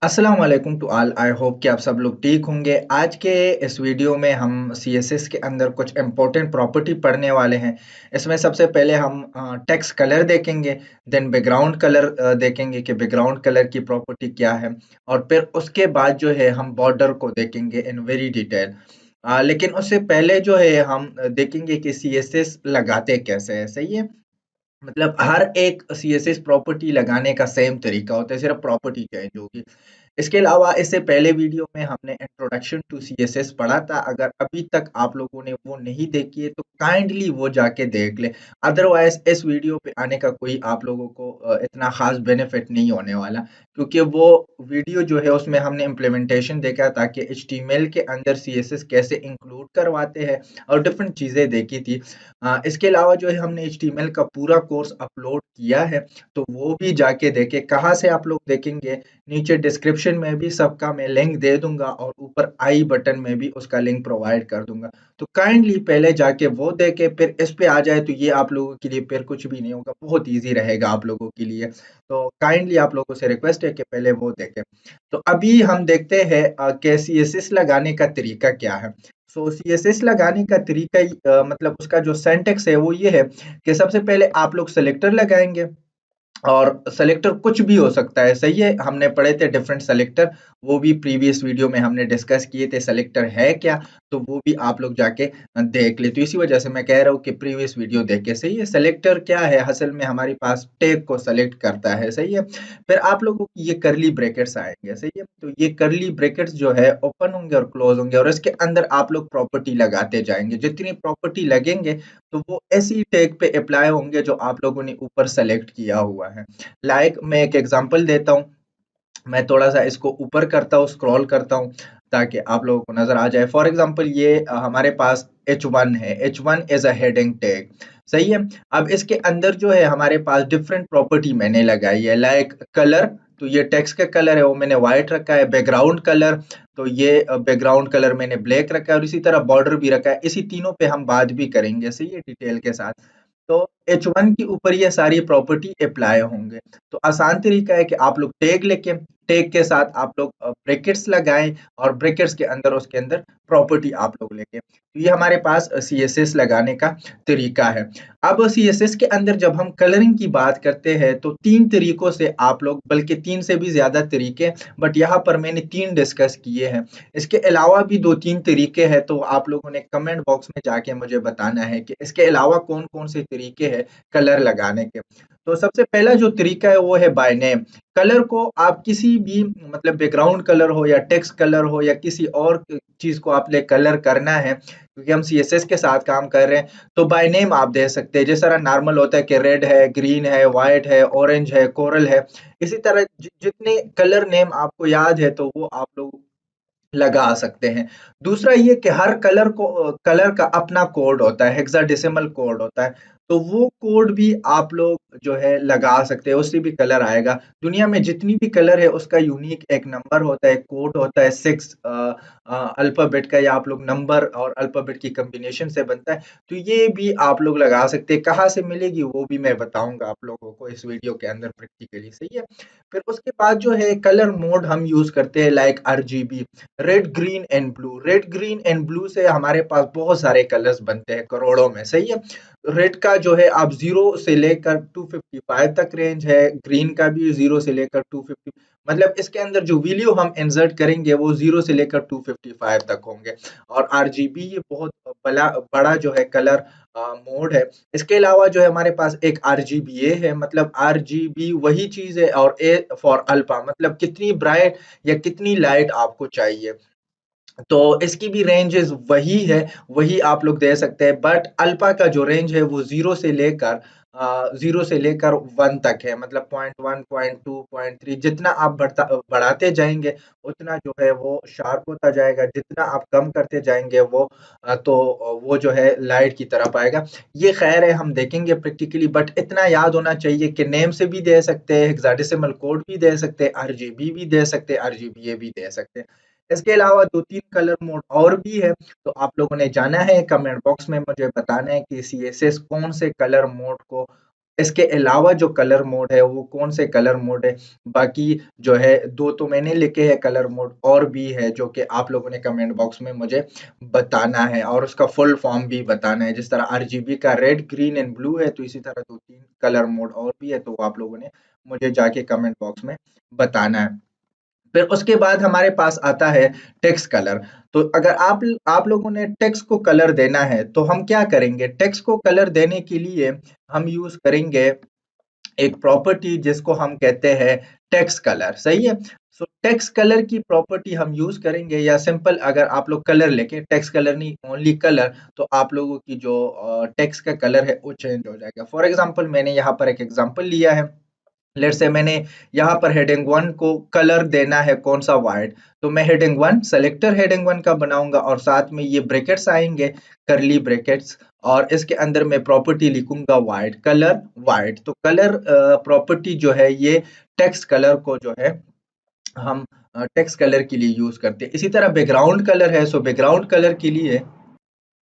अस्सलाम वालेकुम to all. I hope कि आप सब लोग ठीक होंगे। आज के इस वीडियो में हम सीएसएस के अंदर कुछ इंपॉर्टेंट प्रॉपर्टी पढ़ने वाले हैं। इसमें सबसे पहले हम टेक्स्ट कलर देखेंगे, देन बैकग्राउंड कलर देखेंगे कि बैकग्राउंड कलर की प्रॉपर्टी क्या है, और फिर उसके बाद जो है हम बॉर्डर को देखेंगे इन वेरी डिटेल। लेकिन उससे पहले जो है हम देखेंगे कि सीएसएस लगाते कैसे हैं। सही है, मतलब हर एक सीएसएस प्रॉपर्टी लगाने का सेम तरीका होता है, सिर्फ प्रॉपर्टी चेंज होगी। इसके अलावा इससे पहले वीडियो में हमने इंट्रोडक्शन टू सीएसएस पढ़ा था। अगर अभी तक आप लोगों ने वो नहीं देखी है तो काइंडली वो जाके देख ले। अदरवाइज इस वीडियो पे आने का कोई आप लोगों को इतना खास बेनिफिट नहीं होने वाला, क्योंकि वो वीडियो जो है उसमें हमने इम्प्लीमेंटेशन देखा था कि एचटीएमएल के अंदर सीएसएस कैसे इंक्लूड करवाते हैं और डिफरेंट चीजें देखी थी। इसके अलावा जो है हमने एचटीएमएल का पूरा कोर्स अपलोड किया है, तो वो भी जाके देखे। कहाँ से आप लोग देखेंगे? नीचे डिस्क्रिप्शन में भी सबका मैं लिंक दे दूंगा और ऊपर आई बटन में भी उसका लिंक प्रोवाइड कर दूंगा। तो काइंडली पहले जाके वो देखे, फिर इस पे आ जाए तो ये आप लोगों के लिए फिर कुछ भी नहीं होगा, बहुत इजी रहेगा आप लोगों के लिए। तो काइंडली आप लोगों से रिक्वेस्ट है कि पहले वो देखें। तो अभी हम देखते हैं कि सीएसएस लगाने का तरीका क्या है। सो सीएसएस लगाने का तरीका मतलब उसका जो सिंटैक्स है वो ये है कि सबसे पहले आप लोग सेलेक्टर लगाएंगे, और सेलेक्टर कुछ भी हो सकता है। सही है, हमने पढ़े थे डिफरेंट सेलेक्टर, वो भी प्रीवियस वीडियो में हमने डिस्कस किए थे सेलेक्टर है क्या। तो वो भी आप लोग जाके देख ले। तो इसी वजह से मैं कह रहा हूँ कि प्रीवियस वीडियो देख के। सही है, सेलेक्टर क्या है? असल में हमारे पास टैग को सेलेक्ट करता है। सही है, फिर आप लोगों की ये करली ब्रैकेट्स आएंगे। सही है, तो ये करली ब्रैकेट्स जो है ओपन होंगे और क्लोज होंगे, और इसके अंदर आप लोग प्रॉपर्टी लगाते जाएंगे। जितनी प्रॉपर्टी लगेंगे तो वो ऐसी टैग पे अप्लाई होंगे जो आप लोगों ने ऊपर सेलेक्ट किया हुआ है। मैं एक एग्जांपल देता हूँ। मैं थोड़ा सा इसको ऊपर करता हूँ, स्क्रॉल करता हूँ, ताकि आप लोगों को नजर आ जाए। फॉर एग्जांपल ये हमारे पास H1 है। H1 is a heading tag. सही है, अब इसके अंदर जो है हमारे पास डिफरेंट प्रॉपर्टी मैंने लगाई है, लाइक कलर। तो ये टेक्स्ट का कलर है वो मैंने व्हाइट रखा है। बैकग्राउंड कलर, तो ये बैकग्राउंड कलर मैंने ब्लैक रखा है, और इसी तरह बॉर्डर भी रखा है। इसी तीनों पे हम बात भी करेंगे, सही है, डिटेल के साथ। तो H1 के ऊपर ये सारी प्रॉपर्टी अप्लाई होंगे। तो आसान तरीका है कि आप लोग टैग लेके, टैग के साथ आप लोग ब्रैकेट्स लगाएं, और ब्रैकेट्स के अंदर उसके अंदर प्रॉपर्टी आप लोग लेके। तो ये हमारे पास सीएसएस लगाने का तरीका है। अब सीएसएस के अंदर जब हम कलरिंग की बात करते हैं तो तीन तरीकों से आप लोग, बल्कि तीन से भी ज्यादा तरीके, बट यहाँ पर मैंने तीन डिस्कस किए हैं। इसके अलावा भी दो तीन तरीके हैं, तो आप लोगों ने कमेंट बॉक्स में जाके मुझे बताना है कि इसके अलावा कौन कौन से तरीके हैं कलर लगाने के। तो सबसे पहला जो तरीका है वो है बाय नेम। कलर को आप किसी भी, मतलब बैकग्राउंड कलर हो या टेक्स्ट कलर हो या किसी और चीज को आपने कलर करना है, क्योंकि हम सीएसएस के साथ काम कर रहे हैं, तो बाय नेम आप दे सकते हैं। जिस तरह नॉर्मल होता है कि रेड है, ग्रीन है, व्हाइट है, ऑरेंज है, कोरल है, इसी तरह जितने कलर नेम आपको याद है तो वो आप लोग लगा सकते हैं। दूसरा ये कि हर कलर का अपना कोड होता है, हेक्साडेसिमल कोड होता है। तो वो कोड भी आप लोग जो है लगा सकते हैं, उससे भी कलर आएगा। दुनिया में जितनी भी कलर है उसका यूनिक एक नंबर होता है, कोड होता है, 6 अल्फाबेट का, या आप लोग नंबर और अल्फाबेट की कॉम्बिनेशन से बनता है। तो ये भी आप लोग लगा सकते हैं। कहाँ से मिलेगी वो भी मैं बताऊंगा आप लोगों को इस वीडियो के अंदर प्रैक्टिकली। सही है, फिर उसके बाद जो है कलर मोड हम यूज करते हैं, like RGB, red green and blue. Red green and blue से हमारे पास बहुत सारे कलर्स बनते हैं, करोड़ों में। सही है, रेड का जो है आप 0 से लेकर 255 तक रेंज है, ग्रीन का भी 0 से लेकर 250। मतलब इसके अंदर जो वैल्यू हम इंसर्ट करेंगे वो 0 से लेकर 255 तक होंगे। और आरजीबी ये बहुत बड़ा बड़ा जो है कलर मोड है। इसके अलावा जो है हमारे पास एक आरजीबीए है, मतलब आरजीबी वही चीज है, और ए फॉर अल्फा, मतलब कितनी ब्राइट या कितनी लाइट आपको चाहिए। तो इसकी भी रेंजेस वही है, वही आप लोग दे सकते हैं। बट अल्फा का जो रेंज है वो 0 से लेकर 1 तक है, मतलब 0.1, 0.2, 0.3, जितना आप बढ़ाते जाएंगे उतना जो है वो शार्प होता जाएगा। जितना आप कम करते जाएंगे तो वो जो है लाइट की तरफ आएगा। ये खैर है, हम देखेंगे प्रैक्टिकली, बट इतना याद होना चाहिए कि नेम से भी दे सकते हैं, हेक्साडेसिमल कोड भी दे सकते हैं, आरजीबी भी दे सकते हैं, आरजीबीए भी दे सकते हैं। इसके अलावा दो तीन कलर मोड और भी है, तो आप लोगों ने जाना है कमेंट बॉक्स में मुझे बताना है कि सीएसएस कौन से कलर मोड को इसके अलावा जो कलर मोड है वो कौन से कलर मोड है, बाकी जो है 2 तो मैंने लिखे हैं कलर मोड, और भी है जो कि आप लोगों ने कमेंट बॉक्स में मुझे बताना है, और उसका फुल फॉर्म भी बताना है। जिस तरह आरजीबी का रेड, ग्रीन एंड ब्लू है, तो इसी तरह 2-3 कलर मोड और भी है, तो वो आप लोगों ने मुझे जाके कमेंट बॉक्स में बताना है। फिर उसके बाद हमारे पास आता है टेक्स्ट कलर। तो अगर आप लोगों ने टेक्स्ट को कलर देना है तो हम क्या करेंगे, टेक्स्ट को कलर देने के लिए हम यूज करेंगे एक प्रॉपर्टी जिसको हम कहते हैं टेक्स्ट कलर। सही है। सो टेक्स्ट कलर की प्रॉपर्टी हम यूज करेंगे, या सिंपल अगर आप लोग कलर लेके, टेक्स्ट कलर नहीं ओनली कलर, तो आप लोगों की जो टेक्स्ट का कलर है वो चेंज हो जाएगा। फॉर एग्जांपल मैंने यहाँ पर एक एग्जांपल लिया है। लेट्स से मैंने यहाँ पर हेडिंग 1 को कलर देना है कौन सा, वाइट। तो मैं हेडिंग 1 सेलेक्टर हेडिंग 1 का बनाऊंगा, और साथ में ये ब्रैकेट्स आएंगे, करली ब्रैकेट्स, और इसके अंदर मैं प्रॉपर्टी लिखूंगा वाइट, कलर वाइट। तो कलर प्रॉपर्टी जो है ये टेक्स्ट कलर को जो है हम टेक्स्ट कलर के लिए यूज करते हैं। इसी तरह बैकग्राउंड कलर है, सो बैकग्राउंड कलर के लिए,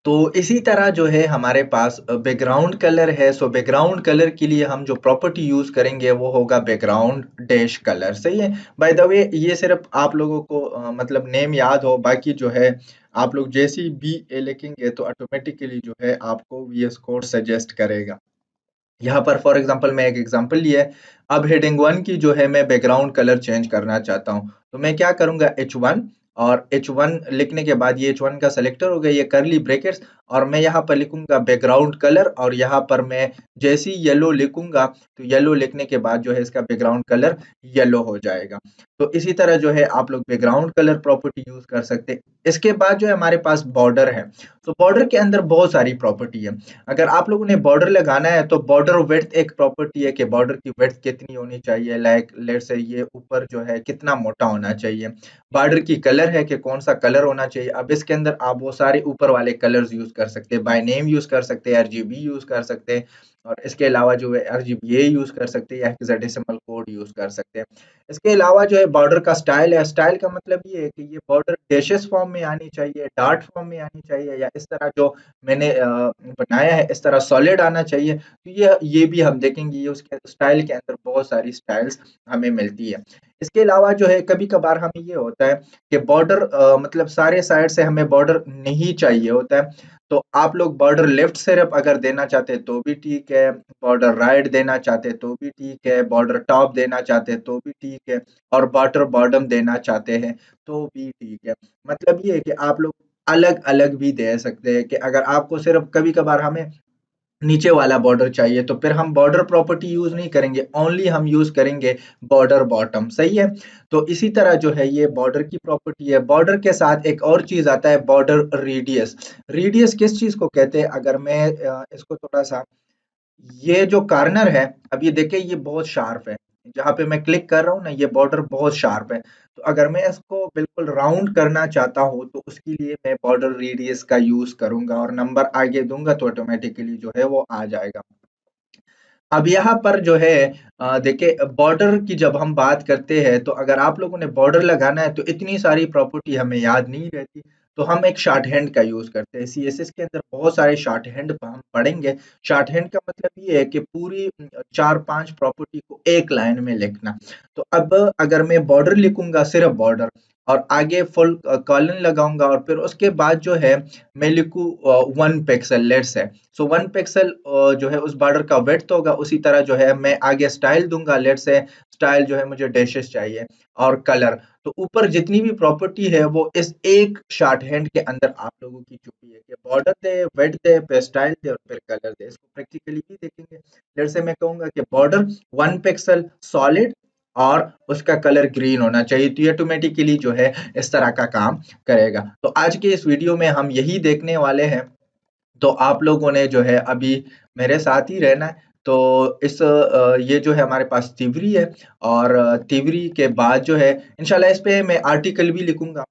तो इसी तरह जो है हमारे पास बैकग्राउंड कलर है। सो बैकग्राउंड कलर के लिए हम जो प्रॉपर्टी यूज करेंगे वो होगा बैकग्राउंड डैश कलर। सही है। बाय द वे ये सिर्फ आप लोगों को मतलब नेम याद हो, बाकी जो है आप लोग जैसी भी ए लिखेंगे तो ऑटोमेटिकली जो है आपको VS कोड सजेस्ट करेगा। यहाँ पर फॉर एग्जांपल मैं एक एग्जांपल लिया है। अब हेडिंग 1 की जो है मैं बैकग्राउंड कलर चेंज करना चाहता हूँ, तो मैं क्या करूंगा H1, और H1 लिखने के बाद ये H1 का सेलेक्टर हो गया, ये करली ब्रैकेट्स, और मैं यहाँ पर लिखूंगा बैकग्राउंड कलर, और यहाँ पर मैं जैसी येलो लिखूंगा तो येलो लिखने के बाद जो है इसका बैकग्राउंड कलर येलो हो जाएगा। तो इसी तरह जो है आप लोग बैकग्राउंड कलर प्रॉपर्टी यूज कर सकते हैं। इसके बाद जो है हमारे पास बॉर्डर है। तो बॉर्डर के अंदर बहुत सारी प्रॉपर्टी है। अगर आप लोगों ने बॉर्डर लगाना है तो बॉर्डर विड्थ एक प्रॉपर्टी है कि बॉर्डर की विड्थ कितनी होनी चाहिए, लाइक लेट्स से ये ऊपर जो है कितना मोटा होना चाहिए। बॉर्डर की कलर है कि कौन सा कलर होना चाहिए। अब इसके अंदर आप वो सारे ऊपर वाले कलर्स यूज कर सकते हैं, बाय नेम यूज कर सकते हैं, आरजीबी यूज कर सकते हैं, और इसके अलावा जो है आरजीबी यूज कर सकते हैं, या हेक्साडेसिमल कोड यूज कर सकते हैं। इसके अलावा जो है बॉर्डर का स्टाइल है। स्टाइल का मतलब ये है कि ये बॉर्डर डैशेस फॉर्म में आनी चाहिए, डॉट फॉर्म में आनी चाहिए, या इस तरह जो मैंने बनाया है इस तरह सॉलिड आना चाहिए। तो ये भी हम देखेंगे, ये उसके स्टाइल के अंदर बहुत सारी स्टाइल्स हमें मिलती है। इसके अलावा जो है कभी कभार हमें ये होता है कि बॉर्डर मतलब सारे साइड से हमें बॉर्डर नहीं चाहिए होता है, तो आप लोग बॉर्डर लेफ्ट सिर्फ अगर देना चाहते हैं तो भी ठीक है, बॉर्डर राइट देना चाहते हैं तो भी ठीक है, बॉर्डर टॉप देना चाहते हैं तो भी ठीक है, और बॉर्डर बॉटम देना चाहते हैं तो भी ठीक है। मतलब ये है कि आप लोग अलग-अलग भी दे सकते हैं, कि अगर आपको सिर्फ कभी-कभार हमें नीचे वाला बॉर्डर चाहिए तो फिर हम बॉर्डर प्रॉपर्टी यूज नहीं करेंगे, ओनली हम यूज करेंगे बॉर्डर बॉटम। सही है। तो इसी तरह जो है ये बॉर्डर की प्रॉपर्टी है। बॉर्डर के साथ एक और चीज आता है, बॉर्डर रेडियस। रेडियस किस चीज को कहते हैं, अगर मैं इसको थोड़ा सा, ये जो कॉर्नर है, अब ये देखिए ये बहुत शार्प है, जहाँ पे मैं क्लिक कर रहा हूँ ना ये बॉर्डर बहुत शार्प है। तो अगर मैं इसको बिल्कुल राउंड करना चाहता हूँ तो उसके लिए मैं बॉर्डर रेडियस का यूज करूंगा, और नंबर आगे दूंगा तो ऑटोमेटिकली जो है वो आ जाएगा। अब यहाँ पर जो है देखिए बॉर्डर की जब हम बात करते हैं तो अगर आप लोगों ने बॉर्डर लगाना है तो इतनी सारी प्रॉपर्टी हमें याद नहीं रहती, तो हम एक शॉर्ट हैंड का यूज करते हैं। सीएसएस के अंदर बहुत सारे शॉर्ट हैंड हम पढ़ेंगे। शॉर्ट हैंड का मतलब ये है कि पूरी 4-5 प्रॉपर्टी को एक लाइन में लिखना। तो अब अगर मैं बॉर्डर लिखूंगा, सिर्फ बॉर्डर, और आगे फुल कॉलन लगाऊंगा, और फिर उसके बाद जो है मैं लिखूँ 1 पिक्सल लेट्स है। सो 1 पिक्सल जो है उस बॉर्डर का विड्थ होगा। उसी तरह जो है मैं आगे स्टाइल दूंगा, लेट्स से स्टाइल जो है मुझे डैशेस चाहिए, और कलर। तो ऊपर जितनी भी प्रॉपर्टी है वो इस एक शॉर्ट हैंड के अंदर आप लोगों की छुपी है, कि बॉर्डर दे, विड्थ दे, फिर स्टाइल दे, और फिर कलर दे। इसको प्रैक्टिकली भी देखेंगे। लेट्स से मैं कहूंगा कि बॉर्डर 1 पिक्सल सॉलिड, और उसका कलर ग्रीन होना चाहिए, तो ये ऑटोमेटिकली जो है इस तरह का काम करेगा। तो आज के इस वीडियो में हम यही देखने वाले हैं। तो आप लोगों ने जो है अभी मेरे साथ ही रहना है। तो इस ये जो है हमारे पास तिवरी है, और तिवरी के बाद जो है इंशाल्लाह इस पे मैं आर्टिकल भी लिखूंगा।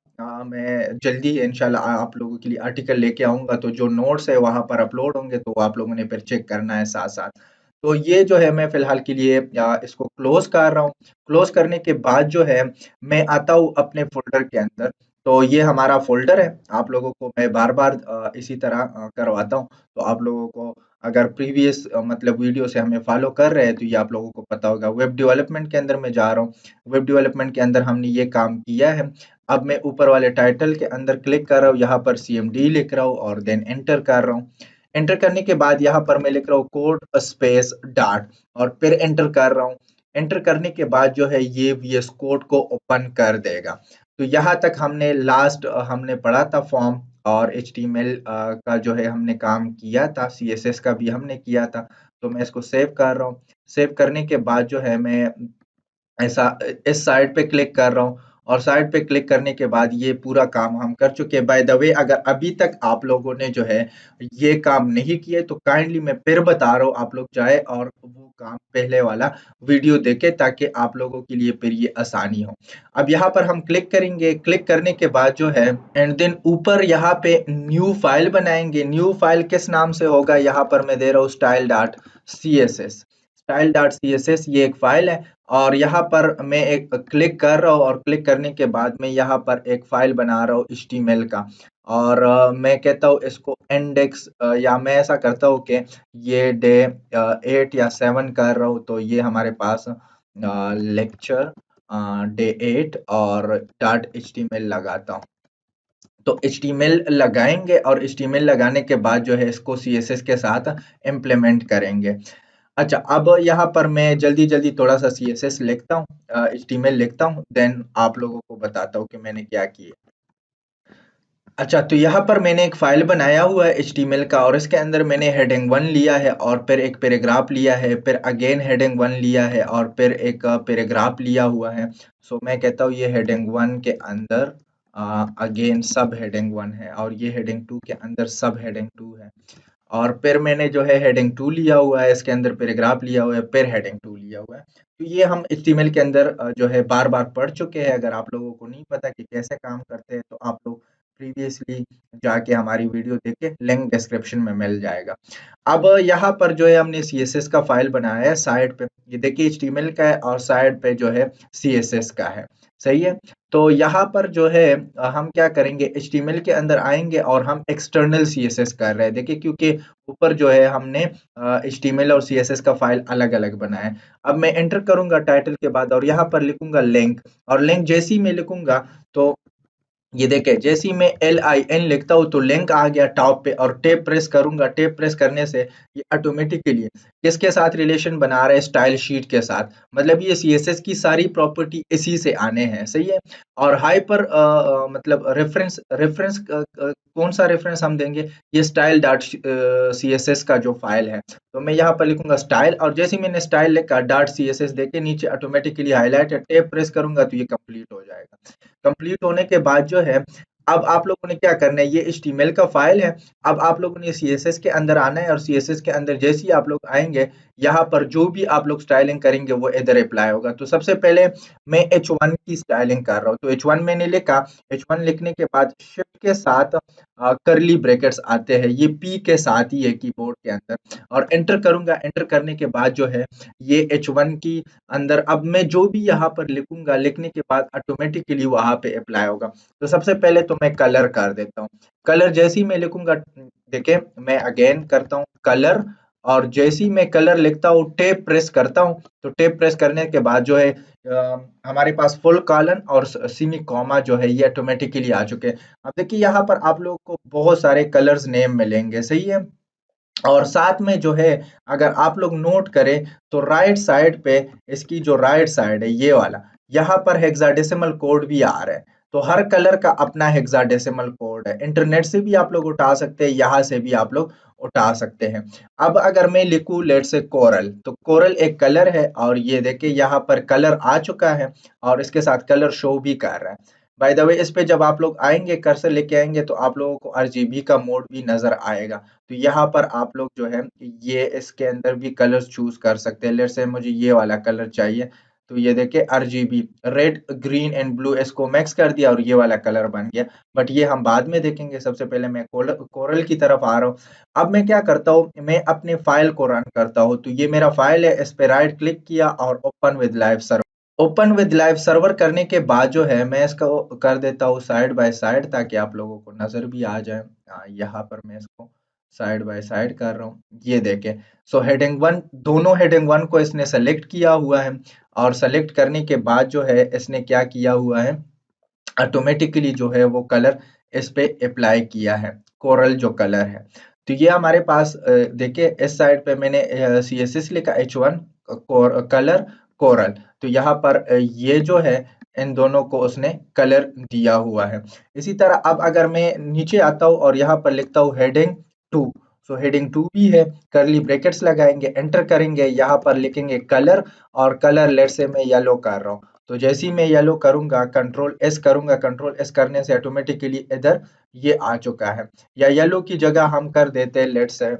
मैं जल्दी इंशाल्लाह आप लोगों के लिए आर्टिकल लेके आऊंगा, तो जो नोट्स है वहां पर अपलोड होंगे, तो आप लोगों ने फिर चेक करना है साथ साथ। तो ये जो है मैं फिलहाल के लिए इसको क्लोज कर रहा हूँ। क्लोज करने के बाद जो है मैं आता हूँ अपने फोल्डर के अंदर। तो ये हमारा फ़ोल्डर है, आप लोगों को मैं बार-बार इसी तरह करवाता हूँ, तो आप लोगों को अगर प्रीवियस मतलब वीडियो से हमें फॉलो कर रहे हैं तो ये आप लोगों को पता होगा। वेब डेवलपमेंट के अंदर मैं जा रहा हूँ। वेब डेवलपमेंट के अंदर हमने ये काम किया है। अब मैं ऊपर वाले टाइटल के अंदर क्लिक कर रहा हूँ, यहाँ पर CMD लिख रहा हूँ और देन एंटर कर रहा हूँ। एंटर करने के बाद यहाँ पर मैं लिख रहा हूँ कोड स्पेस डॉट और फिर एंटर कर रहा हूँ। एंटर करने के बाद जो है ये VS कोड को ओपन कर देगा। तो यहाँ तक हमने लास्ट हमने पढ़ा था फॉर्म और HTML का जो है हमने काम किया था, CSS का भी हमने किया था। तो मैं इसको सेव कर रहा हूँ। सेव करने के बाद जो है मैं ऐसा इस साइड पे क्लिक कर रहा हूँ और साइड पे क्लिक करने के बाद ये पूरा काम हम कर चुके हैं। बाय द वे अगर अभी तक आप लोगों ने जो है ये काम नहीं किए तो काइंडली मैं फिर बता रहा हूँ, आप लोग जाए और वो काम पहले वाला वीडियो देखे ताकि आप लोगों के लिए फिर ये आसानी हो। अब यहाँ पर हम क्लिक करेंगे। क्लिक करने के बाद जो है एंड देन ऊपर यहाँ पे न्यू फाइल बनाएंगे। न्यू फाइल किस नाम से होगा, यहाँ पर मैं दे रहा हूँ style dot C S S. Style dot C S S ये एक फाइल है और यहाँ पर मैं एक क्लिक कर रहा हूँ और क्लिक करने के बाद मैं यहाँ पर एक फाइल बना रहा हूँ HTML का। और मैं कहता हूँ इसको इंडेक्स या मैं ऐसा करता हूँ कि ये डे 8 या 7 कर रहा हूँ तो ये हमारे पास लेक्चर डे 8 और डॉट HTML लगाता हूँ। तो HTML लगाएंगे और HTML लगाने के बाद जो है इसको CSS के साथ इम्प्लीमेंट करेंगे। अच्छा, अब यहाँ पर मैं जल्दी-जल्दी थोड़ा-सा CSS लिखता हूँ, HTML लिखता हूँ, देन आप लोगों को बताता हूँ कि मैंने क्या किया। अच्छा, तो यहाँ पर मैंने एक फ़ाइल बनाया हुआ है HTML का और इसके अंदर मैंने हेडिंग 1 लिया है और फिर एक पैराग्राफ लिया है, फिर अगेन हेडिंग 1 लिया है और फिर एक पैराग्राफ लिया हुआ है। सो मैं कहता हूँ ये हेडिंग 1 के अंदर अगेन सब हेडिंग 1 है और ये हेडिंग 2 के अंदर सब हेडिंग 2 है। और फिर मैंने जो है हेडिंग 2 लिया हुआ है, इसके अंदर पैराग्राफ लिया हुआ है, फिर हेडिंग 2 लिया हुआ है। तो ये हम HTML के अंदर जो है बार-बार पढ़ चुके हैं। अगर आप लोगों को नहीं पता कि कैसे काम करते हैं तो आप लोग प्रीवियसली जाके हमारी वीडियो देखें, लिंक डिस्क्रिप्शन में मिल जाएगा। अब यहाँ पर जो है हमने CSS का फाइल बनाया है साइड पे। ये देखिए HTML का है और साइड पे जो है CSS का है। सही है? तो यहाँ पर जो है हम क्या करेंगे, HTML के अंदर आएँगे और हम एक्सटर्नल CSS कर रहे हैं। देखिए क्योंकि ऊपर जो है हमने HTML और CSS का फाइल अलग-अलग बनाया है। अब मैं एंटर करूँगा टाइटल के बाद और यहाँ पर लिखूँगा लिंक और लिंक जैसे ही मैं लिखूँगा तो ये देखें जैसे ही मैं LIN लिखता हूँ तो लिंक आ गया टॉप पे और टैब प्रेस करूंगा। टैब प्रेस करने से ये ऑटोमेटिकली किसके साथ रिलेशन बना रहा है, स्टाइल शीट के साथ। मतलब ये CSS की सारी प्रॉपर्टी इसी से आने हैं। सही है? और हाइपर मतलब रेफरेंस रेफरेंस कौन सा रेफरेंस हम देंगे, ये स्टाइल डॉट CSS का जो फाइल है। तो मैं यहाँ पर लिखूंगा स्टाइल और जैसे ही मैंने स्टाइल लिखा डॉट CSS देके नीचे ऑटोमेटिकली हाईलाइट है। टैब प्रेस करूंगा तो ये कंप्लीट हो जाएगा। कंप्लीट होने के बाद जो है अब आप लोगों ने क्या करना है, ये HTML का फाइल है। अब आप लोगों ने CSS के अंदर आना है और CSS के अंदर जैसे ही आप लोग आएंगे यहाँ पर जो भी आप लोग स्टाइलिंग करेंगे वो इधर अप्लाई होगा। तो सबसे पहले मैं H1 की स्टाइलिंग कर रहा हूँ। तो H1 मैंने लिखा। H1 लिखने के बाद शिफ्ट के साथ करली ब्रैकेट्स आते हैं, ये P के साथ ही है कीबोर्ड के अंदर और एंटर करूंगा। एंटर करने के बाद जो है ये H1 की अंदर अब मैं जो भी यहाँ पर लिखूंगा, लिखने के बाद ऑटोमेटिकली वहां पे अप्लाई होगा। तो सबसे पहले तो मैं कलर कर देता हूँ। कलर जैसे ही मैं लिखूंगा, देखें मैं अगेन करता हूँ कलर और जैसे ही मैं कलर लिखता हूँ टेप प्रेस करता हूँ तो टेप प्रेस करने के बाद जो है हमारे पास फुल कॉलन और सेमी कॉमा जो है ये ऑटोमेटिकली आ चुके हैं। अब देखिए यहाँ पर आप लोगों को बहुत सारे कलर्स नेम मिलेंगे। सही है? और साथ में जो है अगर आप लोग नोट करें तो राइट साइड पे इसकी जो राइट साइड है ये वाला, यहाँ पर हेक्साडेसिमल कोड भी आ रहा है। तो हर कलर का अपना हेक्साडेसिमल कोड है। इंटरनेट से भी आप लोग उठा सकते हैं, यहाँ से भी आप लोग उठा सकते हैं। अब अगर मैं लिखूं लेट्स से कोरल, तो कोरल एक कलर है और ये देखिए यहाँ पर कलर आ चुका है और इसके साथ कलर शो भी कर रहा है। बाय द वे इस पे जब आप लोग आएंगे, कर्सर लेके आएंगे तो आप लोगों को RGB का मोड भी नजर आएगा। तो यहाँ पर आप लोग जो है ये इसके अंदर भी कलर्स चूज कर सकते हैं। लेट्स से मुझे ये वाला कलर चाहिए तो ये देखिए RGB red green and blue इसको मिक्स कर दिया और ये वाला कलर बन गया। बट ये हम बाद में देखेंगे। सबसे पहले मैं कोरल की तरफ आ रहा हूँ। अब मैं क्या करता हूँ, मैं अपने फाइल को रन करता हूँ। तो ये मेरा फाइल है, इस पे राइट क्लिक किया और open with live server. Open with live server करने के बाद जो है मैं इसको कर देता हूँ साइड बाय साइड ताकि आप लोगों को नजर भी आ जाए। यहाँ पर मैं इसको साइड बाय साइड कर रहा हूँ, ये देखें। सो हेडिंग वन, दोनों हेडिंग वन को इसने सेलेक्ट किया हुआ है, और सेलेक्ट करने के बाद जो है इसने क्या किया हुआ है, ऑटोमेटिकली जो है वो कलर इस पे अप्लाई किया है, कोरल जो कलर है। तो ये हमारे पास देखिए इस साइड पे मैंने CSS लिखा H1 कलर कोरल, तो यहाँ पर ये जो है इन दोनों को उसने कलर दिया हुआ है। इसी तरह अब अगर मैं नीचे आता हूँ और यहाँ पर लिखता हूँ heading two, so heading two भी है, करली ब्रैकेट्स लगाएंगे, एंटर करेंगे, यहाँ पर लिखेंगे कलर, और कलर लेट से मैं येलो कर रहा हूँ। तो जैसे ही मैं येलो करूंगा, कंट्रोल एस करूंगा, कंट्रोल एस करने से ऑटोमेटिकली इधर ये आ चुका है। या येलो की जगह हम कर देते हैं लेट से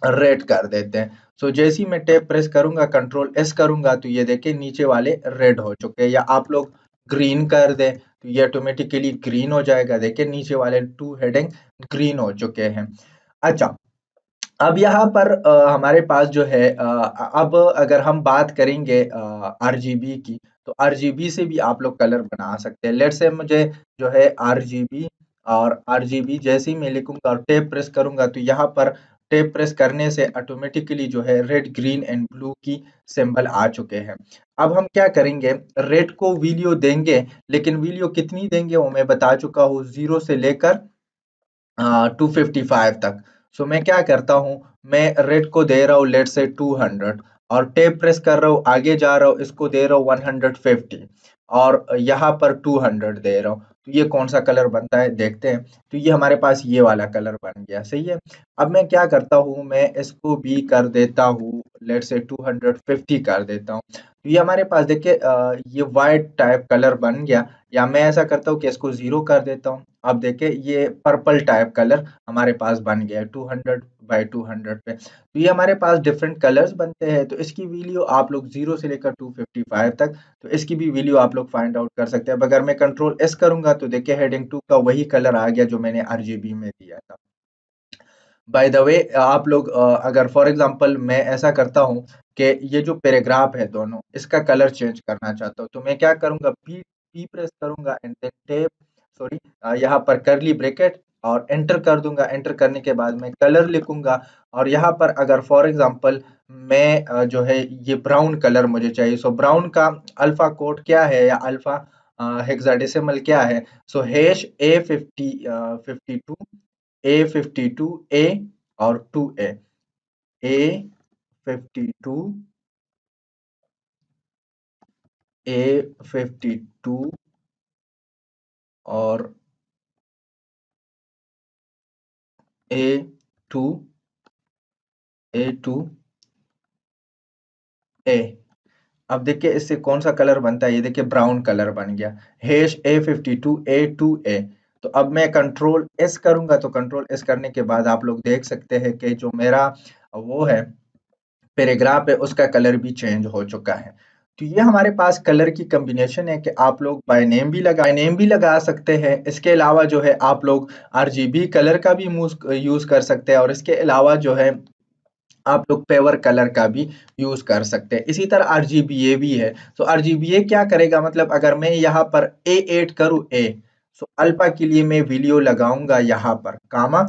रेड कर देते हैं। सो जैसे ही मैं टैब प्रेस करूंगा, कंट्रोल एस करूंगा, तो ये देखिए नीचे वाले रेड हो चुके हैं। या आप लोग ग्रीन कर दें तो ये ऑटोमेटिकली ग्रीन हो जाएगा। देखिए नीचे वाले टू हेडिंग ग्रीन हो चुके हैं। अच्छा, अब यहाँ पर हमारे पास जो है अब अगर हम बात करेंगे आरजीबी की, तो आरजीबी से भी आप लोग कलर बना सकते हैं। लेट से मुझे जो है आरजीबी, और आरजीबी जैसे ही मैं लिखूंगा और टैब प्रेस करूंगा, तो यहाँ पर टैब प्रेस करने से ऑटोमेटिकली जो है रेड ग्रीन एंड ब्लू की सिंबल आ चुके हैं। अब हम क्या करेंगे, रेड को वैल्यू देंगे, लेकिन वैल्यू कितनी देंगे वो मैं बता चुका हूँ, 0 से लेकर 255 तक। सो मैं क्या करता हूँ, मैं रेड को दे रहा हूँ लेट से 200, और टैब प्रेस कर रहा हूँ, आगे जा रहा हूँ, इसको दे रहा हूँ 150, और यहाँ पर 200 दे रहा हूँ। तो ये कौन सा कलर बनता है देखते हैं। तो ये हमारे पास ये वाला कलर बन गया, सही है। अब मैं क्या करता हूँ, मैं इसको भी कर देता हूँ लेट से 250 कर देता हूँ। तो ये हमारे पास देखिए ये वाइट टाइप कलर बन गया। या मैं ऐसा करता हूँ कि इसको 0 कर देता हूँ। अब देखिए ये पर्पल टाइप कलर हमारे पास बन गया है 200 बाई 200 पे। तो ये हमारे पास डिफरेंट कलर्स बनते हैं। तो इसकी वैल्यू आप लोग 0 से लेकर 255 तक, तो इसकी भी वैल्यू आप लोग फाइंड आउट कर सकते हैं। अब अगर मैं कंट्रोल एस करूंगा, तो देखिए हेडिंग 2 का वही कलर आ गया जो मैंने आरजीबी में दिया था। बाय द वे आप लोग अगर फॉर एग्जांपल मैं ऐसा करता हूँ कि ये जो पैराग्राफ है दोनों, इसका कलर चेंज करना चाहता हूँ, तो मैं क्या करूंगा, पी पी प्रेस करूंगा एंड देन टैब, सॉरी, यहाँ पर करली ब्रैकेट और एंटर कर दूंगा। एंटर करने के बाद मैं कलर लिखूंगा, और यहाँ पर अगर फॉर एग्जांपल मैं जो है ये ब्राउन कलर मुझे चाहिए, सो ब्राउन का अल्फा कोड क्या है, या अल्फा हेक्साडेसिमल क्या है, सो हैश A52, A52 A और 2A, A52, A52 और A2, A2A। अब देखिए इससे कौन सा कलर बनता है, ये देखिए ब्राउन कलर बन गया, हैश A52A2A। तो अब मैं कंट्रोल एस करूंगा, तो कंट्रोल एस करने के बाद आप लोग देख सकते हैं कि जो मेरा वो है पैराग्राफ है, उसका कलर भी चेंज हो चुका है। तो ये हमारे पास कलर की कॉम्बिनेशन है कि आप लोग बाय नेम भी लगा सकते हैं। इसके अलावा जो है आप लोग आरजीबी कलर का भी यूज कर सकते हैं, और इसके अलावा जो है आप लोग पेवर कलर का भी यूज कर सकते हैं। इसी तरह आरजीबीए भी है। तो आरजीबीए क्या करेगा, मतलब अगर मैं यहाँ पर A8 करूँ, A, सो अल्फा के लिए मैं वीडियो लगाऊंगा यहाँ पर कामा।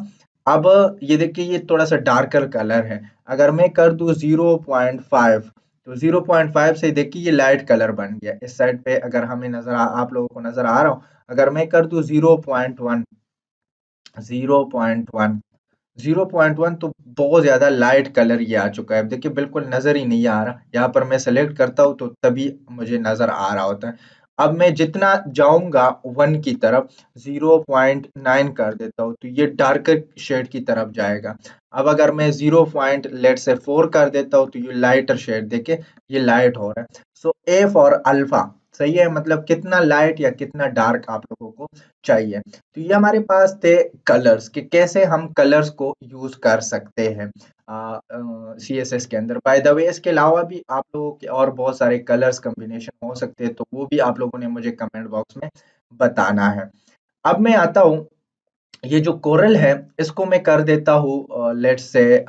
अब ये देखिए ये थोड़ा सा डार्कर कलर है। अगर मैं कर दूं 0.5, तो 0.5 से देखिए ये लाइट कलर बन गया। इस साइड पे अगर हमें आप लोगों को नजर आ रहा हो, अगर मैं कर दूं 0.1, 0.1, 0.1, तो बहुत ज्यादा लाइट कलर ये आ चुका है। अब देखिए बिल्कुल नजर ही नहीं आ रहा, यहाँ पर मैं सेलेक्ट करता हूँ तो तभी मुझे नजर आ रहा होता है। अब मैं जितना जाऊंगा 1 की तरफ, 0.9 कर देता हूँ, तो ये डार्कर शेड की तरफ जाएगा। अब अगर मैं 0. लेट से 4 कर देता हूँ, तो ये लाइटर शेड देखिए ये लाइट हो रहा है। सो ए फॉर अल्फा, सही है, मतलब कितना लाइट या कितना डार्क आप लोगों को चाहिए। तो ये हमारे पास थे कलर्स, कि कैसे हम कलर्स को यूज कर सकते हैं CSS के अंदर। बाय द वे इसके अलावा भी आप लोगों के और बहुत सारे कलर्स कॉम्बिनेशन हो सकते हैं, तो वो भी आप लोगों ने मुझे कमेंट बॉक्स में बताना है। अब मैं आता हूँ, ये जो कोरल है इसको मैं कर देता हूँ लेट्स से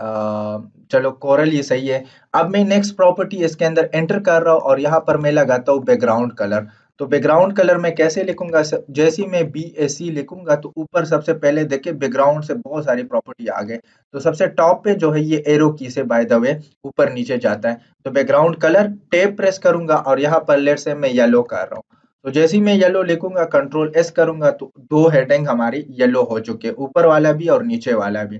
चलो कोरल ये सही है। अब मैं नेक्स्ट प्रॉपर्टी इसके अंदर एंटर कर रहा हूँ, और यहाँ पर मैं लगाता हूँ बैकग्राउंड कलर। तो बैकग्राउंड कलर मैं कैसे लिखूंगा? जैसे ही मैं BAC लिखूंगा तो ऊपर सबसे पहले देखिए बैकग्राउंड से बहुत सारी प्रॉपर्टी आ गए। तो सबसे टॉप पे जो है ये एरो की से बाय द वे ऊपर नीचे जाता है। तो बैकग्राउंड कलर टैब प्रेस करूंगा और यहाँ पर लेट से मैं येलो कर रहा हूँ। तो जैसे ही मैं येलो लिखूंगा कंट्रोल एस करूंगा तो दो हेडिंग हमारी येलो हो चुके हैं, ऊपर वाला भी और नीचे वाला भी।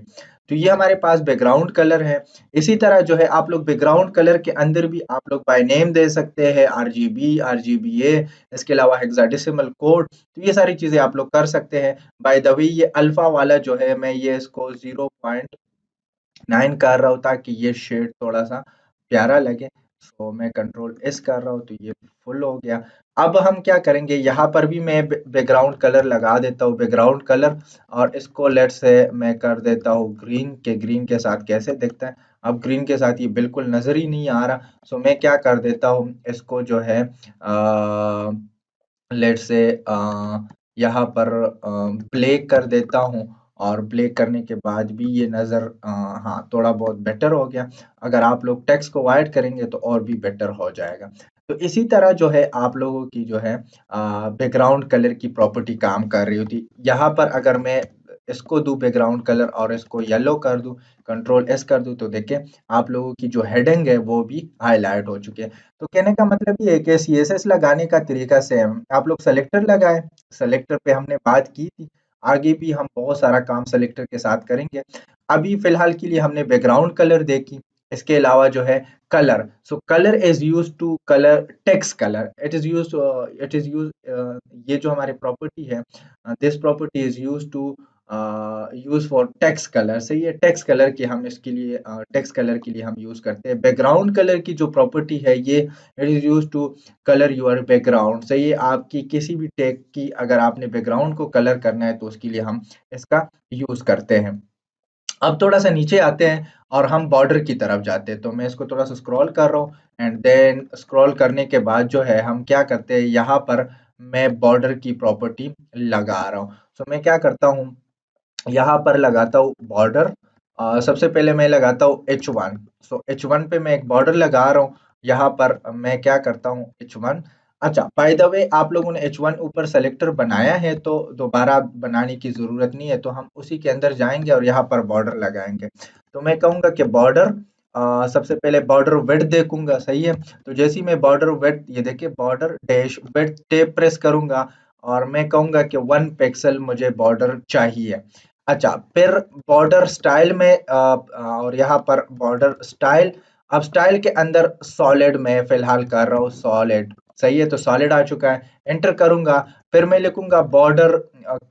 तो ये हमारे पास बैकग्राउंड कलर है। इसी तरह जो है आप लोग बैकग्राउंड कलर के अंदर भी आप लोग बाय नेम दे सकते हैं, RGB, RGBA, इसके अलावा हेक्साडेसिमल कोड। तो ये सारी चीजें आप लोग कर सकते हैं। बाय द वे ये अल्फा वाला जो है मैं ये इसको 0.9 कर रहा हूँ ताकि ये शेड थोड़ा सा प्यारा लगे। सो मैं कंट्रोल एस कर रहा हूँ तो ये फुल हो गया। अब हम क्या करेंगे, यहाँ पर भी मैं बैकग्राउंड कलर लगा देता हूँ, बैकग्राउंड कलर, और इसको लेट से मैं कर देता हूँ ग्रीन के। ग्रीन के साथ कैसे दिखता है? अब ग्रीन के साथ ये बिल्कुल नजर ही नहीं आ रहा। सो मैं क्या कर देता हूँ, इसको जो है लेट्स से यहाँ पर ब्लैक कर देता हूँ। और ब्लैक करने के बाद भी ये नज़र हाँ थोड़ा बहुत बेटर हो गया। अगर आप लोग टेक्स्ट को वाइट करेंगे तो और भी बेटर हो जाएगा। तो इसी तरह जो है आप लोगों की जो है बैकग्राउंड कलर की प्रॉपर्टी काम कर रही होती। यहाँ पर अगर मैं इसको दूं बैकग्राउंड कलर और इसको येलो कर दूं, कंट्रोल एस कर दूं, तो देखिए आप लोगों की जो हेडिंग है वो भी हाईलाइट हो चुकी है। तो कहने का मतलब ये है कि CSS लगाने का तरीका सेम। आप लोग सेलेक्टर लगाए, सेलेक्टर पे हमने बात की थी। आगे भी हम बहुत सारा काम सेलेक्टर के साथ करेंगे। अभी फिलहाल के लिए हमने बैकग्राउंड कलर देखी। इसके अलावा जो है colour, so colour is use to colour text colour. It is use ये जो हमारे प्रॉपर्टी है, this property is use to use for text colour. सही है, टेक्स्ट कलर की हम इसके लिए टेक्स्ट कलर के लिए हम यूज करते हैं। बैकग्राउंड कलर की जो प्रॉपर्टी है ये it is use to colour your background. सही है, आपकी किसी भी टेक की अगर आपने बैकग्राउंड को कलर करना है तो उसके लिए हम इसका यूज करते हैं। अब थोड़ा सा नीचे आते हैं और हम बॉर्डर की तरफ जाते हैं। तो मैं इसको थोड़ा सा स्क्रॉल कर रहा हूँ एंड देन स्क्रॉल करने के बाद जो है हम क्या करते हैं, यहाँ पर मैं बॉर्डर की प्रॉपर्टी लगा रहा हूँ। तो मैं क्या करता हूँ, यहाँ पर लगाता हूँ बॉर्डर। सबसे पहले मैं लगाता हूँ H1। सो H1 पे मैं एक बॉर्डर लगा रहा हूँ। यहाँ पर मैं क्या करता हूँ H1। अच्छा, बाय द वे आप लोगों ने H1 ऊपर सेलेक्टर बनाया है तो दोबारा बनाने की जरूरत नहीं है। तो हम उसी के अंदर जाएंगे और यहाँ पर बॉर्डर लगाएंगे। तो मैं कहूंगा कि बॉर्डर, सबसे पहले बॉर्डर विड्थ देखूंगा। सही है, तो जैसे ही मैं बॉर्डर विड्थ, ये देखिए border dash width tab press करूंगा और मैं कहूंगा कि 1 पिक्सल मुझे बॉर्डर चाहिए। अच्छा, फिर बॉर्डर स्टाइल में और यहाँ पर बॉर्डर स्टाइल। अब स्टाइल के अंदर सॉलिड मैं फिलहाल कर रहा हूँ, सॉलिड। सही है, तो सॉलिड आ चुका है, एंटर करूंगा। फिर मैं लिखूंगा बॉर्डर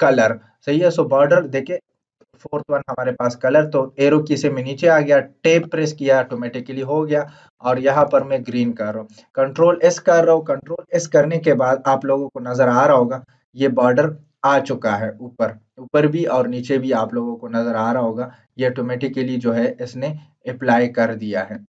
कलर। सही है, सो बॉर्डर देखिए फोर्थ वन हमारे पास कलर। तो एरो की से मैं नीचे आ गया, टेप प्रेस किया, ऑटोमेटिकली हो गया। और यहाँ पर मैं ग्रीन कर रहा हूँ, कंट्रोल एस कर रहा हूँ। कंट्रोल एस करने के बाद आप लोगों को नजर आ रहा होगा ये बॉर्डर आ चुका है। ऊपर ऊपर भी और नीचे भी आप लोगों को नजर आ रहा होगा, ये ऑटोमेटिकली जो है इसने अप्लाई कर दिया है।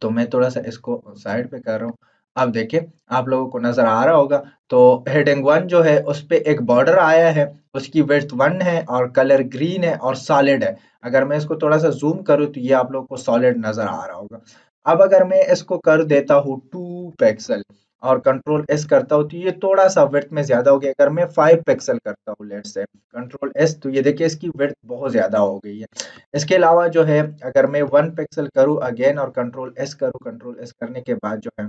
तो मैं थोड़ा सा इसको साइड पे कर रहा हूँ। अब देखिए आप लोगों को नजर आ रहा होगा, तो हेडिंग 1 जो है उस पे एक बॉर्डर आया है, उसकी विड्थ 1 है और कलर ग्रीन है और सॉलिड है। अगर मैं इसको थोड़ा सा जूम करूँ तो ये आप लोगों को सॉलिड नजर आ रहा होगा। अब अगर मैं इसको कर देता हूँ 2 पिक्सल और कंट्रोल एस करता हूँ तो ये थोड़ा सा विड्थ में ज्यादा हो गया। अगर मैं 5 पिक्सल करता हूँ लेट से कंट्रोल एस, तो ये देखिए इसकी विड्थ बहुत ज्यादा हो गई है। इसके अलावा जो है अगर मैं 1 पिक्सल करूँ अगेन और कंट्रोल एस करूँ, कंट्रोल एस करने के बाद जो है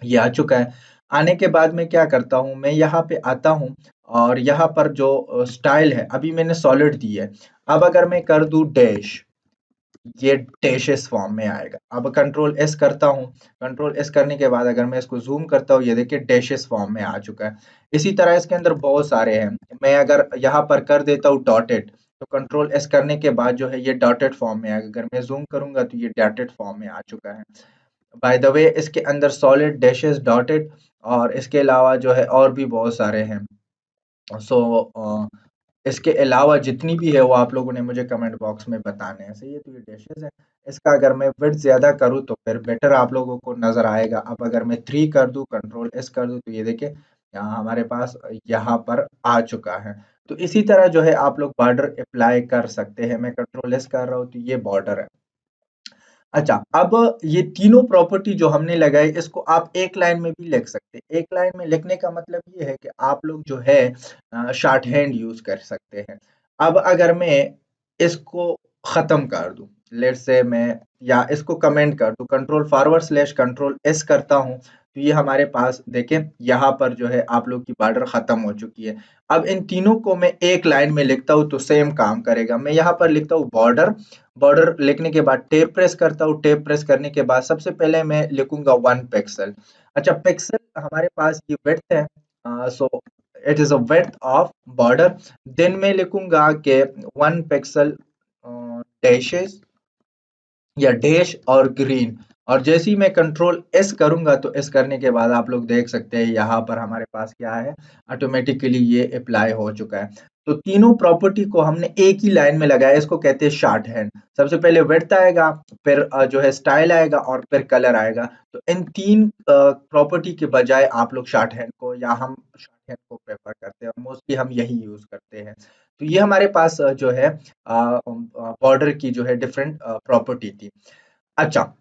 ये आ चुका है। आने के बाद मैं क्या करता हूँ, मैं यहाँ पे आता हूँ और यहाँ पर जो स्टाइल है अभी मैंने सॉलिड दी है। अब अगर मैं कर दूं डैश, ये डैशेस फॉर्म में आएगा। अब कंट्रोल एस करता हूँ, कंट्रोल एस करने के बाद अगर मैं इसको जूम करता हूँ, ये देखिए डैशेस फॉर्म में आ चुका है। इसी तरह इसके अंदर बहुत सारे हैं। मैं अगर यहाँ पर कर देता हूँ डॉटेड, तो कंट्रोल एस करने के बाद जो है ये डॉटेड फॉर्म में आएगा। अगर मैं जूम करूंगा तो ये डॉटेड फॉर्म में आ चुका है। बाय द वे इसके अंदर सॉलिड डैशेस डॉटेड और इसके अलावा जो है और भी बहुत सारे हैं। सो इसके अलावा जितनी भी है वो आप लोगों ने मुझे कमेंट बॉक्स में बताने हैं। सही है, तो ये डैशेस है। इसका अगर मैं विड्थ ज्यादा करूँ तो फिर बेटर आप लोगों को नजर आएगा। अब अगर मैं 3 कर दूं, कंट्रोल एस कर दूं, तो ये देखिए यहाँ हमारे पास यहाँ पर आ चुका है। तो इसी तरह जो है आप लोग बॉर्डर अप्लाई कर सकते हैं। मैं कंट्रोल एस कर रहा हूँ तो ये बॉर्डर है। अच्छा, अब ये तीनों प्रॉपर्टी जो हमने लगाई इसको आप एक लाइन में भी लिख सकते हैं। एक लाइन में लिखने का मतलब ये है कि आप लोग जो है शॉर्ट हैंड यूज कर सकते हैं। अब अगर मैं इसको खत्म कर दूं, लेट से मैं या इसको कमेंट कर दूं, control forward slash control S करता हूं, तो ये हमारे पास देखें यहाँ पर जो है आप लोग की बॉर्डर खत्म हो चुकी है। अब इन तीनों को मैं एक लाइन में लिखता हूं तो सेम काम करेगा। मैं यहाँ पर लिखता हूँ बॉर्डर, बॉर्डर लिखने के बाद टैब प्रेस करता हूँ। टैब प्रेस करने के बाद सबसे पहले मैं लिखूंगा 1 पिक्सल। अच्छा, पिक्सल हमारे पास ये विड्थ है, so it is a width of border. Then मैं लिखूंगा कि 1 पिक्सल डैशेस या डैश और ग्रीन। और जैसे ही मैं कंट्रोल एस करूंगा तो एस करने के बाद आप लोग देख सकते हैं यहाँ पर हमारे पास क्या है, ऑटोमेटिकली ये अप्लाई हो चुका है। तो तीनों प्रॉपर्टी को हमने एक ही लाइन में लगाया, इसको कहते हैं शॉर्ट हैंड। सबसे पहले विड्थ आएगा, फिर जो है स्टाइल आएगा और फिर कलर आएगा। तो इन तीन प्रॉपर्टी के बजाय आप लोग शॉर्ट हैंड को या हम शॉर्ट हैंड को प्रेफर करते हैं, मोस्टली हम यही यूज करते हैं। तो ये हमारे पास जो है बॉर्डर की जो है डिफरेंट प्रॉपर्टी थी। अच्छा,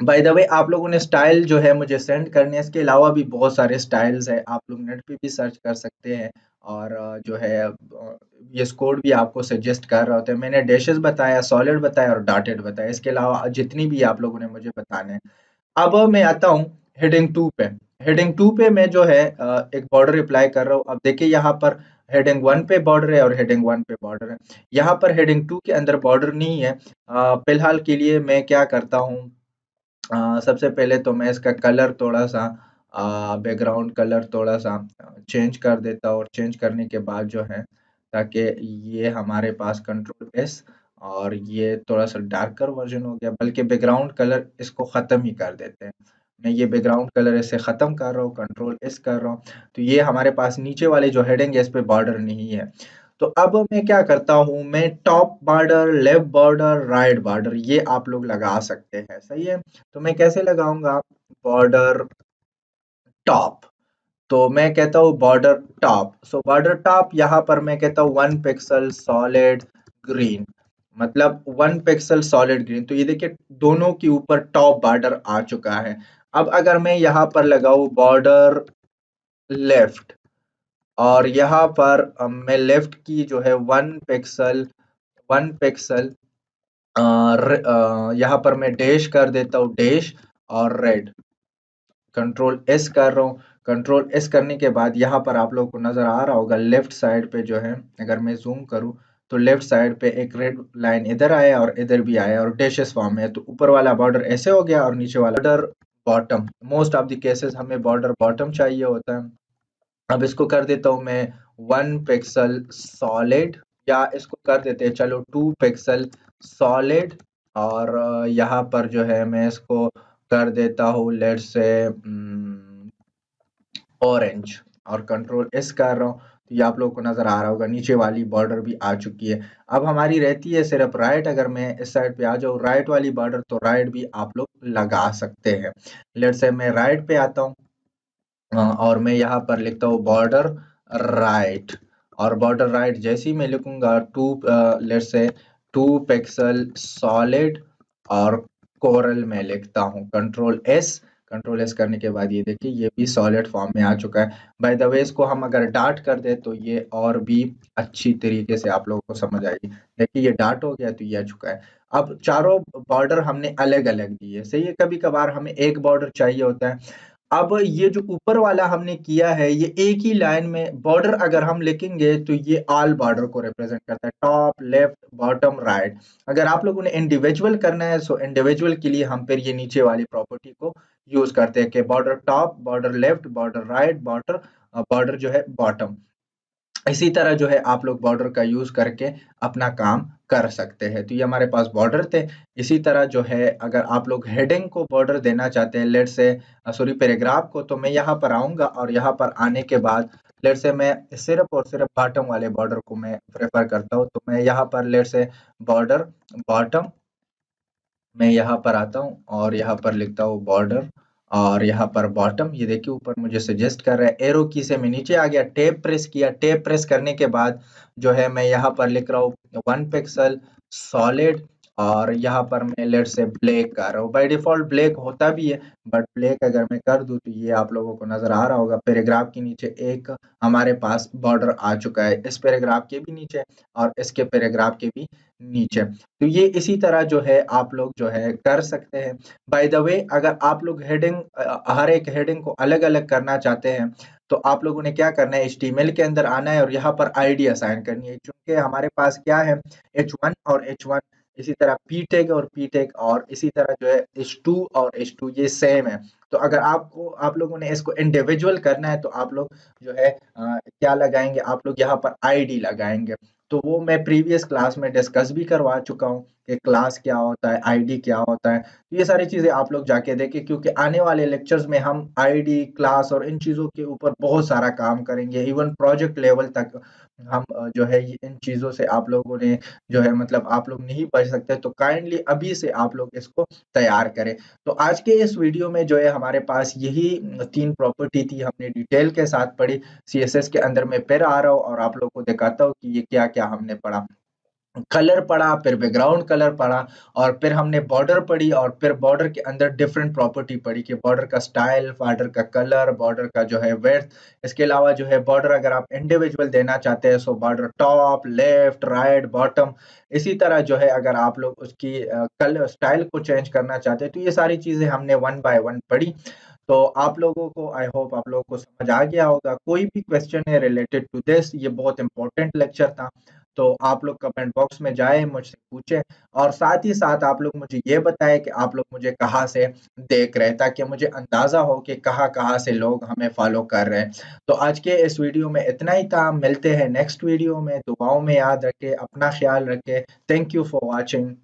बाय द वे आप लोगों ने स्टाइल जो है मुझे सेंड करने हैं, इसके अलावा भी बहुत सारे स्टाइल्स है, आप लोग नेट पे भी सर्च कर सकते हैं। और जो है ये कोड भी आपको सजेस्ट कर रहा होता है। मैंने डैशेस बताया, सॉलिड बताया और डॉटेड बताया, इसके अलावा जितनी भी आप लोगों ने मुझे बताने हैं। अब मैं आता हूँ हेडिंग 2 पे। हेडिंग 2 पे मैं जो है एक बॉर्डर अप्लाई कर रहा हूँ। अब देखिए यहाँ पर हेडिंग 1 पे बॉर्डर है और हेडिंग 1 पे बॉर्डर है। यहाँ पर हेडिंग 2 के अंदर बॉर्डर नहीं है। फिलहाल के लिए मैं क्या करता हूँ, सबसे पहले तो मैं इसका कलर थोड़ा-सा बैकग्राउंड कलर थोड़ा-सा चेंज कर देता हूँ। और चेंज करने के बाद जो है, ताकि ये हमारे पास कंट्रोल एस, और ये थोड़ा-सा डार्कर वर्ज़न हो गया, बल्कि बैकग्राउंड कलर इसको ख़त्म ही कर देते हैं। मैं ये बैकग्राउंड कलर इसे ख़त्म कर रहा हूँ, कंट्रोल एस कर रहा हूँ। तो ये हमारे पास नीचे वाली जो हेडिंग है इस पे बॉर्डर नहीं है। तो अब मैं क्या करता हूँ, मैं top border, left border, right border ये आप लोग लगा सकते हैं, सही है? तो मैं कैसे लगाऊंगा, बॉर्डर टॉप। तो मैं कहता हूँ बॉर्डर टॉप, सो बॉर्डर टॉप यहाँ पर मैं कहता हूँ 1 पिक्सल सॉलिड ग्रीन, मतलब 1 पिक्सल सॉलिड ग्रीन। तो ये देखिए दोनों के ऊपर टॉप बॉर्डर आ चुका है। अब अगर मैं यहाँ पर लगाऊं बॉर्डर लेफ्ट, और यहाँ पर मैं लेफ्ट की जो है 1 पिक्सल यहाँ पर मैं डैश कर देता हूँ, डैश और रेड, कंट्रोल एस कर रहा हूँ। कंट्रोल एस करने के बाद यहाँ पर आप लोगों को नजर आ रहा होगा लेफ्ट साइड पे जो है, अगर मैं जूम करूँ तो लेफ्ट साइड पे एक रेड लाइन इधर आया और इधर भी आया और डैशेस फॉर्म में है। तो ऊपर वाला बॉर्डर ऐसे हो गया और नीचे वाला border bottom. Most of the cases हमें बॉर्डर बॉटम चाहिए होता है। अब इसको कर देता हूँ मैं 1 पिक्सल सॉलिड, या इसको कर देते हैं चलो 2 पिक्सल सॉलिड। और यहाँ पर जो है मैं इसको कर देता हूँ लेट्स से ऑरेंज, और कंट्रोल एस कर रहा हूँ। तो ये आप लोगों को नजर आ रहा होगा नीचे वाली बॉर्डर भी आ चुकी है। अब हमारी रहती है सिर्फ राइट। अगर मैं इस साइड पे आ जाऊँ राइट वाली बॉर्डर, तो राइट भी आप लोग लगा सकते हैं। लेट्स से मैं राइट पे आता हूँ, और मैं यहाँ पर लिखता हूँ बॉर्डर राइट। और बॉर्डर राइट जैसे ही मैं लिखूंगा लेट्स से 2 पिक्सल सॉलिड और कोरल में लिखता हूँ, कंट्रोल एस। कंट्रोल एस करने के बाद ये देखिए ये भी सॉलिड फॉर्म में आ चुका है। बाय द वे इसको हम अगर डार्ट कर दे तो ये और भी अच्छी तरीके से आप लोगों को समझ आएगी। देखिए ये डार्ट हो गया तो ये आ चुका है। अब चारों बॉर्डर हमने अलग अलग दिए, सही है? कभी कभार हमें एक बॉर्डर चाहिए होता है। अब ये जो ऊपर वाला हमने किया है ये एक ही लाइन में बॉर्डर अगर हम लिखेंगे तो ये ऑल बॉर्डर को रिप्रेजेंट करता है, टॉप लेफ्ट बॉटम राइट। अगर आप लोगों ने इंडिविजुअल करना है सो इंडिविजुअल के लिए हम फिर ये नीचे वाली प्रॉपर्टी को यूज करते हैं कि border top, border left, border right, border border जो है बॉटम। इसी तरह जो है आप लोग बॉर्डर का यूज करके अपना काम कर सकते हैं। तो ये हमारे पास बॉर्डर थे। इसी तरह जो है अगर आप लोग हेडिंग को बॉर्डर देना चाहते हैं, लेट से सॉरी पैराग्राफ को, तो मैं यहाँ पर आऊंगा और यहाँ पर आने के बाद लेट से मैं सिर्फ और सिर्फ बॉटम वाले बॉर्डर को मैं प्रेफर करता हूँ। तो मैं यहाँ पर लेट से बॉर्डर बॉटम, मैं यहाँ पर आता हूँ और यहाँ पर लिखता हूँ बॉर्डर और यहाँ पर बॉटम। ये देखिए ऊपर मुझे सजेस्ट कर रहा है, एरो की से मैं नीचे आ गया, टैब प्रेस किया। टैब प्रेस करने के बाद जो है मैं यहाँ पर लिख रहा हूँ 1 पिक्सल सॉलिड और यहाँ पर मैं लेट्स से ब्लैक कर रहा हूँ। बाय डिफ़ॉल्ट ब्लैक होता भी है, बट ब्लैक अगर मैं कर दूँ तो ये आप लोगों को नज़र आ रहा होगा, पैराग्राफ के नीचे एक हमारे पास बॉर्डर आ चुका है, इस पैराग्राफ के भी नीचे और इसके पैराग्राफ के भी नीचे। तो ये इसी तरह जो है आप लोग जो है कर सकते हैं। बाय द वे अगर आप लोग हेडिंग हर एक हेडिंग को अलग-अलग करना चाहते हैं, तो आप लोगों ने क्या करना है, एचटीएमएल के अंदर आना है और यहाँ पर आईडी असाइन करनी है। चूँकि हमारे पास क्या है, H1 और H1, इसी तरह पी टैग और पी टैग, और इसी तरह जो है H2 और H2 ये सेम है। तो अगर आप लोगों ने इसको इंडिविजुअल करना है तो आप लोग जो है क्या लगाएँगे, आप लोग यहाँ पर आईडी लगाएँगे। तो वो मैं प्रीवियस क्लास में डिस्कस भी करवा चुका हूँ कि क्लास क्या होता है, आईडी क्या होता है। तो ये सारी चीज़ें आप लोग जाके देखें, क्योंकि आने वाले लेक्चर्स में हम आईडी, क्लास और इन चीज़ों के ऊपर बहुत सारा काम करेंगे। इवन प्रोजेक्ट लेवल तक हम जो है ये इन चीज़ों से आप लोगों ने जो है मतलब आप लोग नहीं पढ़ सकते, तो काइंडली अभी से आप लोग इसको तैयार करें। तो आज के इस वीडियो में जो है हमारे पास यही 3 प्रॉपर्टी थी, हमने डिटेल के साथ पढ़ी। सीएसएस के अंदर मैं फिर आ रहा हूँ और आप लोग को दिखाता हूँ कि ये क्या-क्या हमने पढ़ा। कलर पढ़ा, फिर बैकग्राउंड कलर पढ़ा, और फिर हमने बॉर्डर पढ़ी, और फिर बॉर्डर के अंदर डिफरेंट प्रॉपर्टी पढ़ी कि बॉर्डर का स्टाइल, बॉर्डर का कलर, बॉर्डर का जो है विड्थ। इसके अलावा जो है बॉर्डर अगर आप इंडिविजुअल देना चाहते हैं, so border top, left, right, bottom. इसी तरह जो है अगर आप लोग उसकी कलर स्टाइल को चेंज करना चाहते हैं, तो ये सारी चीज़ें हमने वन बाय वन पढ़ी। तो आप लोगों को, आई होप आप लोगों को समझ आ गया होगा। कोई भी क्वेश्चन है रिलेटेड टू दिस, ये बहुत इंपॉर्टेंट लेक्चर था, तो आप लोग कमेंट बॉक्स में जाएँ, मुझसे पूछें, और साथ ही साथ आप लोग मुझे ये बताएँ कि आप लोग मुझे कहाँ से देख रहे हैं, ताकि मुझे अंदाज़ा हो कि कहाँ-कहाँ से लोग हमें फ़ॉलो कर रहे हैं। तो आज के इस वीडियो में इतना ही था, मिलते हैं नेक्स्ट वीडियो में। दुआओं में याद रखें, अपना ख़्याल रखें। Thank you for watching.